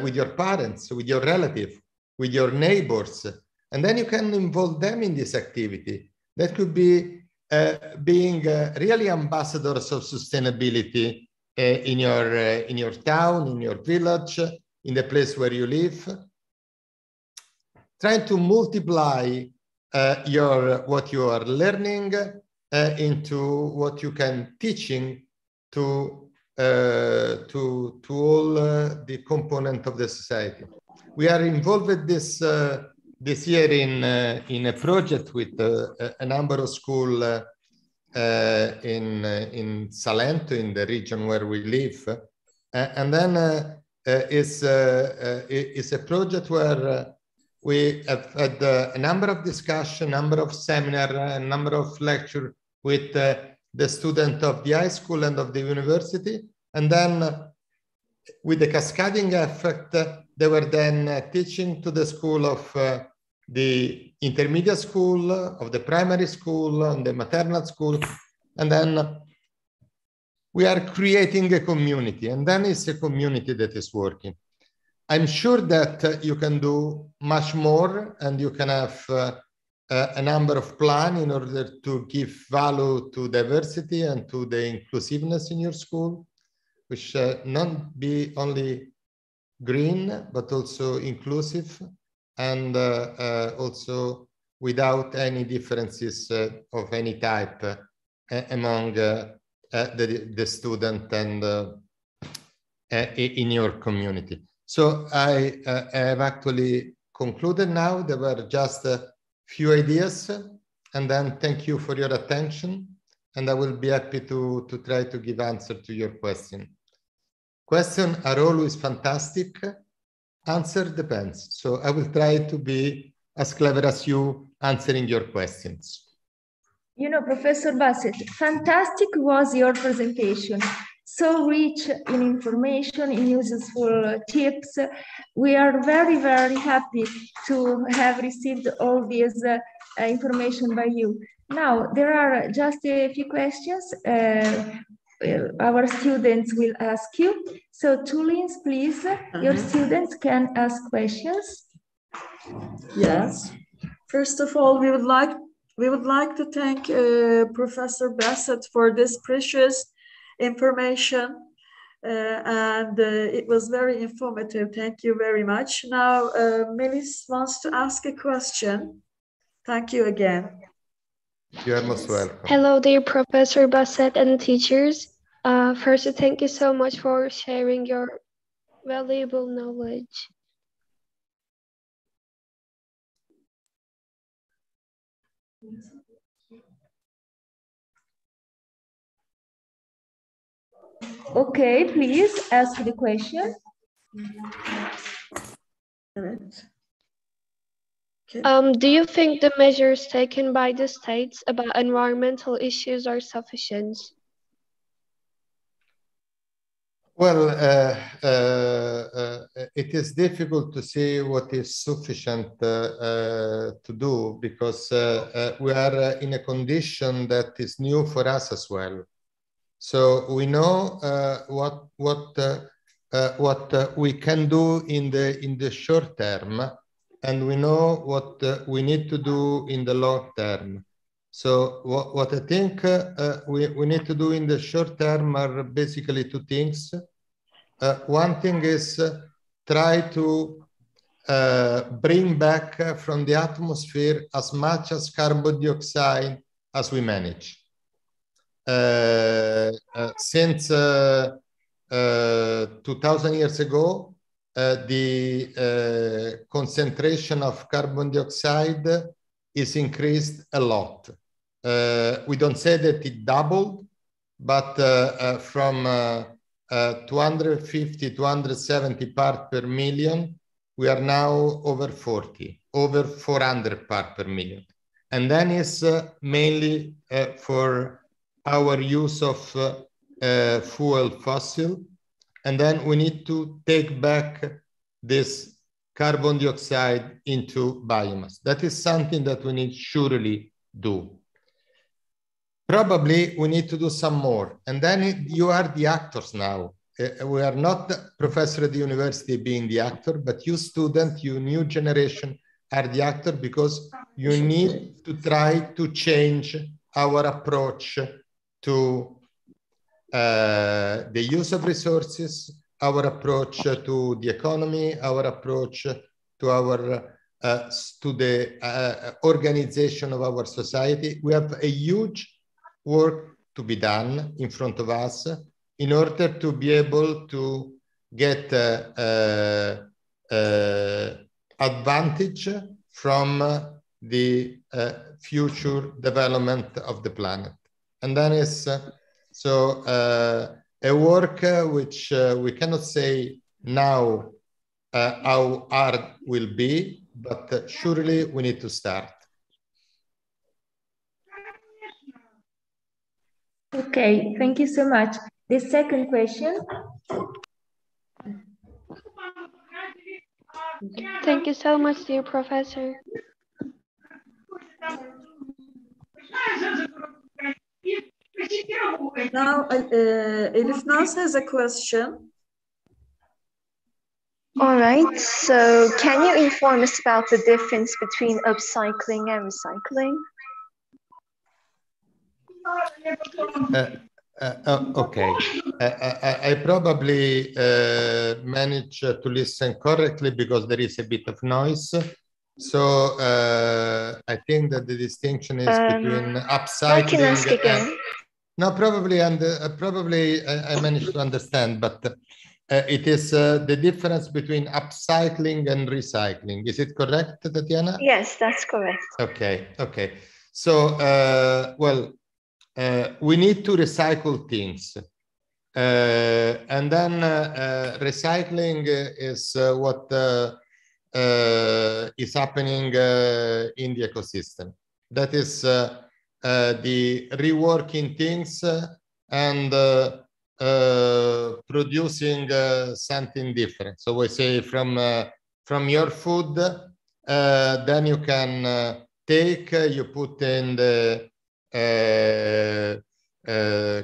with your parents, with your relatives, with your neighbors, and then you can involve them in this activity. That could be being really ambassadors of sustainability in your town, in your village, in the place where you live, trying to multiply what you are learning into what you can teaching to all the component of the society. We are involved this year in a project with a number of schools in Salento, in the region where we live, and then it's a project where we have had a number of discussions, a number of seminars, a number of lectures with the students of the high school and of the university, and then with the cascading effect, they were then teaching to the school of the intermediate school, of the primary school, and the maternal school, and then we are creating a community, and then it's a community that is working. I'm sure that you can do much more, and you can have a number of plans in order to give value to diversity and to the inclusiveness in your school, which not be only green, but also inclusive, and also without any differences of any type among the student and in your community. So I have actually concluded now. There were just a few ideas, and then thank you for your attention, and I will be happy to try to give answer to your question. Questions are always fantastic. Answer depends. So I will try to be as clever as you answering your questions. You know, Professor Bassett, fantastic was your presentation. So rich in information, in useful tips. We are very, very happy to have received all this information by you. Now, there are just a few questions our students will ask you. So, Tulins, please, your students can ask questions. Yes. First of all, we would like to thank Professor Bassett for this precious information, and it was very informative. Thank you very much. Now, Melis wants to ask a question. Thank you again. You are most welcome. Hello, dear Professor Bassett and teachers. First, thank you so much for sharing your valuable knowledge. Okay, please ask the question. Do you think the measures taken by the states about environmental issues are sufficient? Well, it is difficult to say what is sufficient to do, because we are in a condition that is new for us as well. So we know what we can do in the short term, and we know what we need to do in the long term. So what I think we need to do in the short term are basically two things. One thing is try to bring back from the atmosphere as much as carbon dioxide as we manage. Since 2000 years ago, the concentration of carbon dioxide is increased a lot. We don't say that it doubled, but from 250, 270 parts per million, we are now over 40, over 400 parts per million. And then it's mainly for our use of fuel fossil. And then we need to take back this carbon dioxide into biomass. That is something that we need surely do. Probably we need to do some more. And then you are the actors now. We are not professor at the university being the actor, but you student, you new generation are the actor, because you need to try to change our approach to the use of resources, our approach to the economy, our approach to our to the organization of our society. We have a huge work to be done in front of us in order to be able to get advantage from the future development of the planet. And then is a work which we cannot say now how hard will be, but surely we need to start. Okay, thank you so much. The second question. Thank you so much, dear professor. Now, Elif Naz has a question. All right, so can you inform us about the difference between upcycling and recycling? Okay, I probably managed to listen correctly because there is a bit of noise. So I think that the distinction is between upcycling. I can ask again. No, probably, and probably I managed to understand, but it is the difference between upcycling and recycling. Is it correct, Tatiana? Yes, that's correct. Okay, okay. So, well, we need to recycle things. And then recycling is what is happening in the ecosystem. That is the reworking things and producing something different. So we say from your food, then you can take, you put in the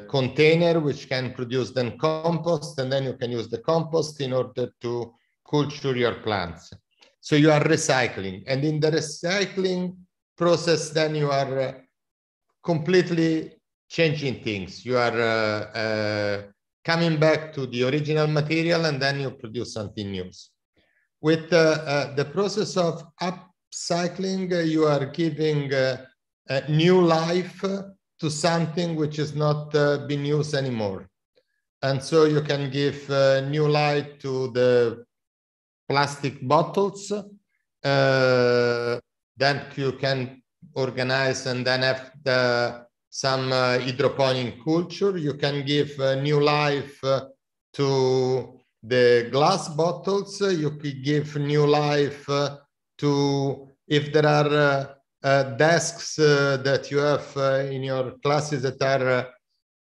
container which can produce then compost, and then you can use the compost in order to culture your plants. So you are recycling, and in the recycling process then you are completely changing things. You are coming back to the original material, and then you produce something new. With the process of upcycling, you are giving new life to something which is not being used anymore. And so you can give new life to the plastic bottles. Then you can organize and then have some hydroponic culture. You can give new life to the glass bottles. You could give new life to, if there are desks that you have in your classes that are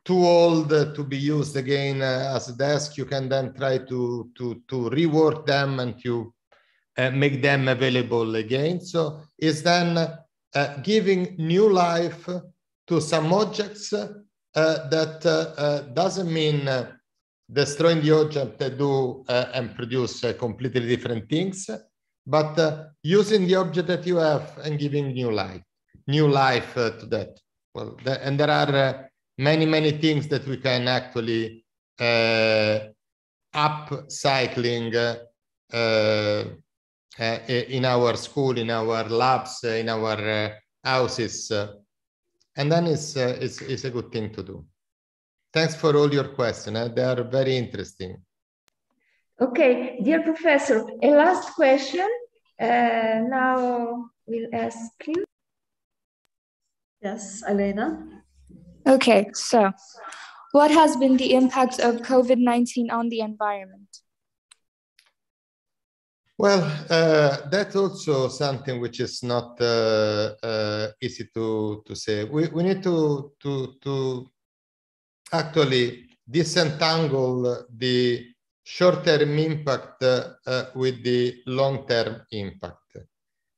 too old to be used again as a desk, you can then try to rework them and to make them available again. So it's then giving new life to some objects that doesn't mean destroying the object to do and produce completely different things, but using the object that you have and giving new life to that. Well, and there are many things that we can actually upcycling in our school, in our labs, in our houses, and then it's a good thing to do. Thanks for all your questions. They are very interesting. Okay, dear professor, a last question. Now we'll ask you. Yes, Elena. Okay, so what has been the impact of COVID-19 on the environment? Well, that's also something which is not easy to say. We need to actually disentangle the short-term impact with the long-term impact.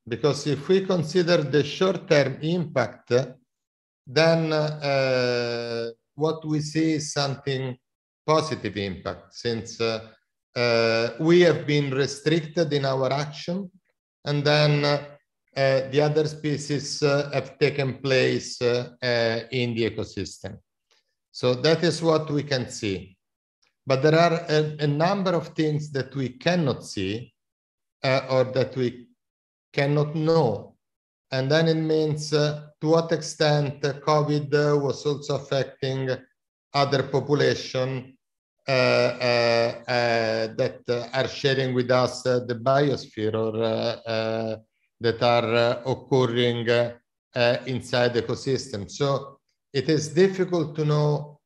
Because if we consider the short-term impact, then what we see is something positive impact, since we have been restricted in our action, and then the other species have taken place in the ecosystem. So that is what we can see. But there are a number of things that we cannot see or that we cannot know. And then it means to what extent COVID was also affecting other populations that are sharing with us the biosphere or that are occurring inside the ecosystem. So it is difficult to know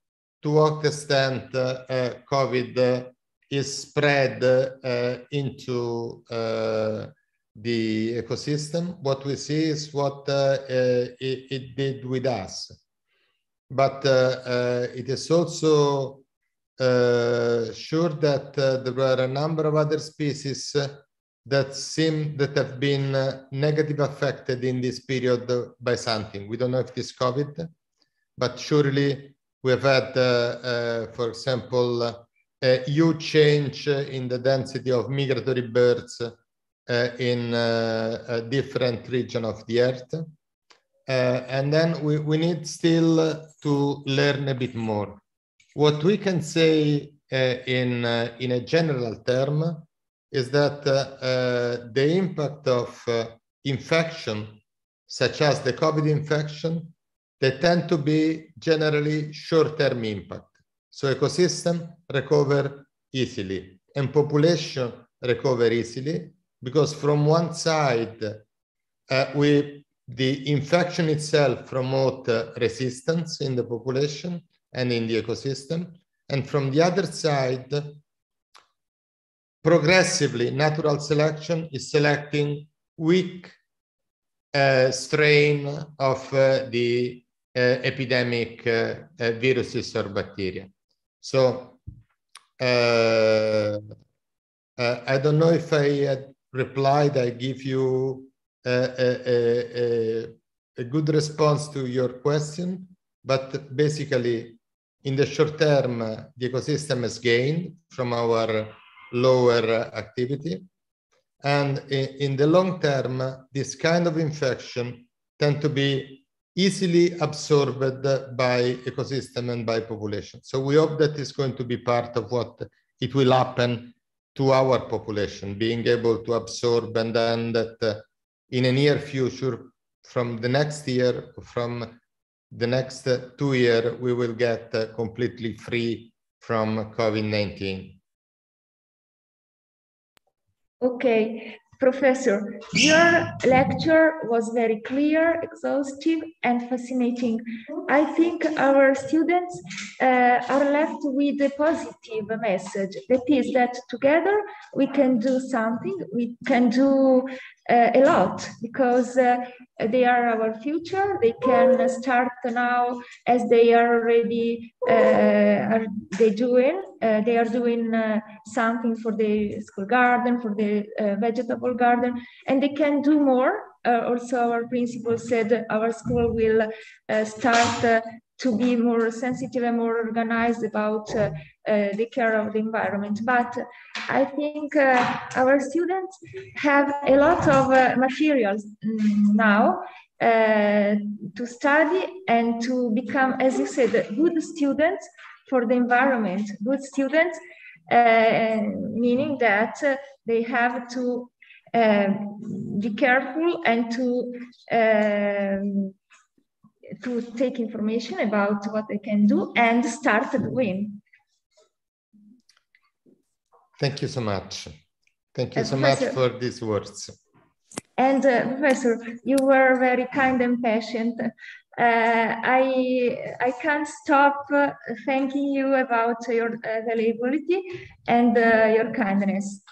to what extent COVID is spread into the ecosystem. What we see is what it did with us. But it is also sure that there were a number of other species that have been negatively affected in this period by something. We don't know if it is COVID, but surely we have had, for example, a huge change in the density of migratory birds in a different region of the Earth. And then we need still to learn a bit more. What we can say in a general term is that the impact of infection, such as the COVID infection, they tend to be generally short-term impact. So ecosystem recover easily and population recover easily, because from one side, the infection itself promote resistance in the population and in the ecosystem. And from the other side, progressively, natural selection is selecting weak strain of the epidemic viruses or bacteria. So I don't know if I had replied. I give you a good response to your question, but basically in the short term, the ecosystem has gained from our lower activity. And in the long term, this kind of infection tend to be easily absorbed by ecosystem and by population. So we hope that is going to be part of what it will happen to our population, being able to absorb, and then that in a near future, from the next year, from the next 2 years, we will get completely free from COVID-19. Okay, Professor, your lecture was very clear, exhaustive, and fascinating. I think our students are left with a positive message. That is that together we can do something, we can do a lot, because they are our future. They can start now, as they are already they are doing something for the school garden, for the vegetable garden, and they can do more. Also, our principal said our school will start to be more sensitive and more organized about the care of the environment. But I think our students have a lot of materials now to study and to become, as you said, good students for the environment. Good students, meaning that they have to be careful and to take information about what they can do and start doing. Thank you so much. Thank you so much for these words. And Professor, you were very kind and patient. I can't stop thanking you about your availability and your kindness.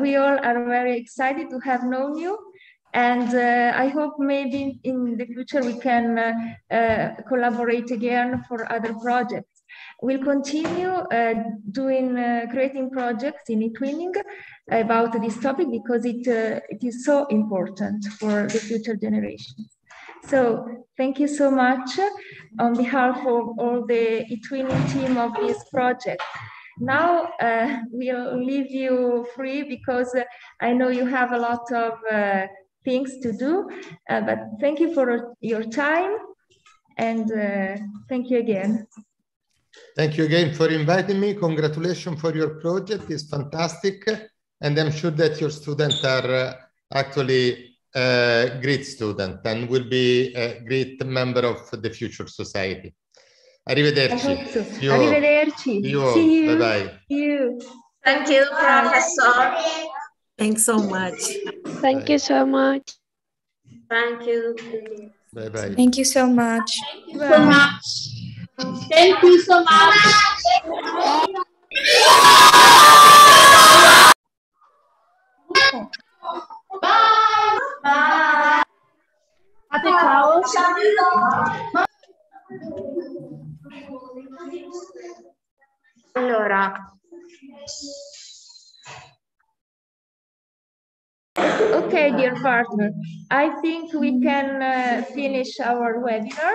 We all are very excited to have known you, and I hope maybe in the future we can collaborate again for other projects. We'll continue creating projects in eTwinning about this topic, because it is so important for the future generations. So thank you so much on behalf of all the eTwinning team of this project. Now we'll leave you free, because I know you have a lot of things to do. But thank you for your time, and thank you again. Thank you again for inviting me. Congratulations for your project. It's fantastic. And I'm sure that your students are actually great students and will be a great member of the future society. Arrivederci. So. Arrivederci. See you. Bye-bye. See you. Thank you, Professor. Thanks so much. Thank you so much. Thank you. Bye-bye. Thank you so much. Bye. Thank you so much. Bye. Bye. Ciao. Allora, Okay, dear partner, I think we can finish our webinar.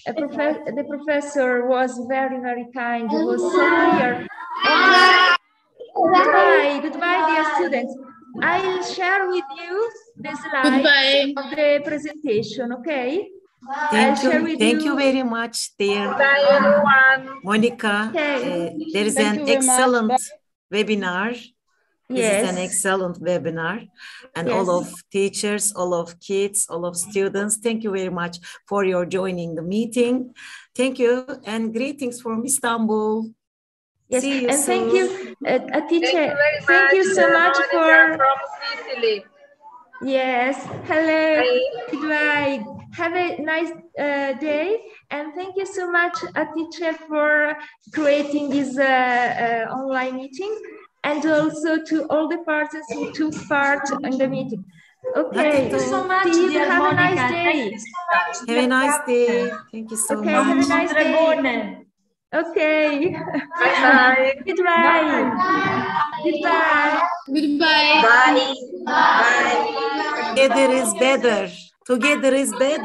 The professor was very, very kind. It was so clear. Goodbye, dear students. I'll share with you the slides of the presentation, okay? Thank you very much, dear Monica. Okay. There is an excellent webinar. This is an excellent webinar. And all of teachers, all of kids, all of students, thank you very much for your joining the meeting. Thank you and greetings from Istanbul. Yes, see you and soon. thank you, teacher. Thank you so much for. From Sicily. Yes, hello, goodbye. Have a nice day, and thank you so much, teacher, for creating this online meeting, and also to all the persons who took part in the meeting. Okay, Thank you so much, see you. Have a nice day. Have a nice day. Thank you so much. Have a nice day. Okay. Bye. Goodbye. Goodbye. Bye. Bye. Together is better. Together is better.